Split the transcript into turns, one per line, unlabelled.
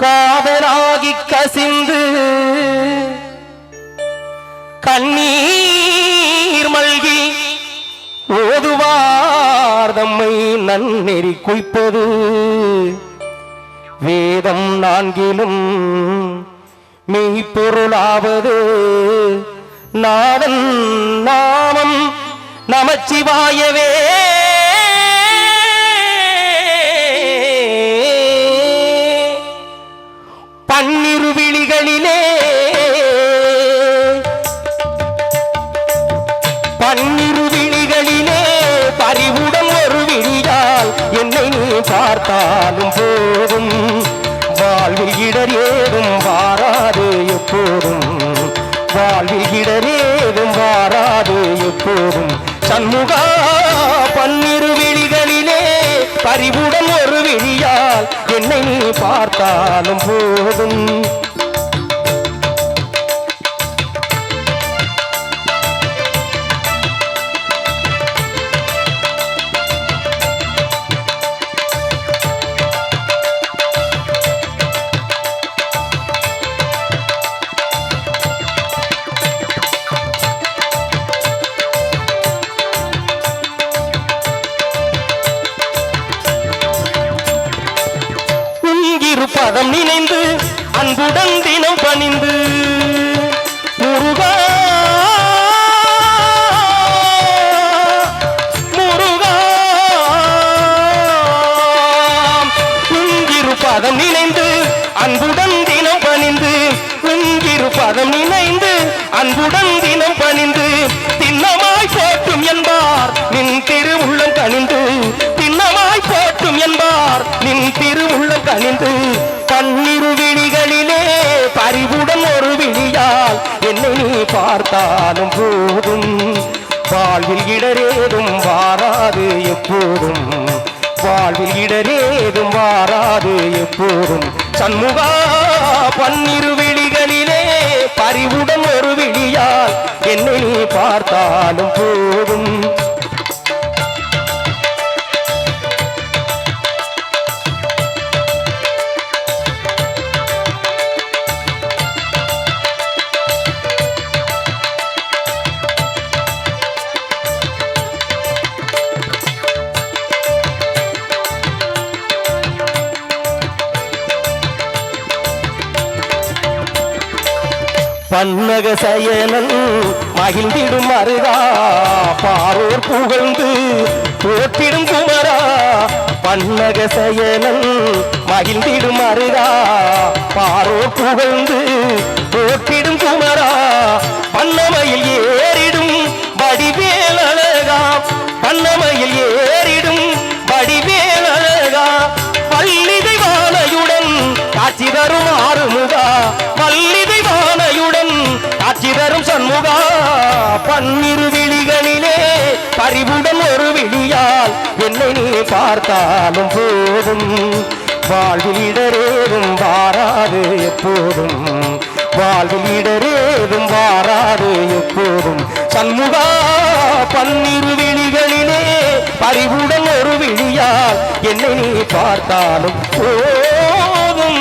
காதலாகி கசிந்து கண்ணீர் மல்கி ஓதுவார் தம்மை நன்னெறி குய்ப்பது வேதம் நான்கிலும் மெய்ப்பொருளாவது நாதன் நாமம் நமச்சிவாயவே. பன்னிரு விழிகளிலே பறிவுடன் ஒரு விழியால் என்னை நீ பார்த்தாலும் போதும், வாழ்வில் இடர் ஏதும் வாராது எப்போதும், வாழ்வில் இடர் ஏதும் வாராது எப்போதும். சண்முகா பன்னிரு விழிகளிலே பறிவுடன் ஒரு விழியால் என்னை நீ பார்த்தாலும் போதும். பதம் நினைந்து அன்புடன் தினம் பணிந்து முருகா முருகா உங்கிரு பதம் நினைந்து அன்புடன் தினம் பணிந்து உங்கிரு பதம் நினைந்து அன்புடன் தினம் பணிந்து திண்ணமாய் போற்றும் என்பார் நின் திருவுள்ளம் கனிந்து, திண்ணமாய் போற்றும் என்பார் நின் திருவுள்ளம் கனிந்து. பன்னிரு விழிகளிலே பறிவுடன் ஒரு விழியால் என்னை நீ பார்த்தாலும் போதும், வாழ்வில் இடரேதும் வாராது எப்போதும், வாழ்வில் இடரேதும் வாராது எப்போதும். சண்முகா பன்னிரு விழிகளிலே பறிவுடன் ஒரு விழியால் என்னை நீ பார்த்தாலும் போதும். பன்னக சயனன் மகிழ்ந்திடும் அருகா பாரோர் புகழ்ந்து போற்றிடும் குமரா. பன்னக சயனன் மகிழ்ந்திடும் அருகா பாரோர் புகழ்ந்து போற்றிடும் குமரா. பன்னமையில் ஏறிடும் வடிவேல் அழகா, பன்னமையில் ஏறிடும் வடிவேல் அழகா. பள்ளிதை வானையுடன் காட்சி தரும் ஆறுமுகா, பள்ளிதை வானையுடன் காட்சி தரும் சண்முகா. பன்னிரு விழிகளிலே பறிவுடன் ஒரு விழியால் என்னை நீ பார்த்தாலும் போதும், வாழ்வில் இடரேதும் வாராது எப்போதும், வாழ்வில் இடரேதும் வாராது எப்போதும். சண்முகா பன்னிரு விழிகளிலே பறிவுடன் ஒரு விழியால் என்னை நீ பார்த்தாலும் போதும்.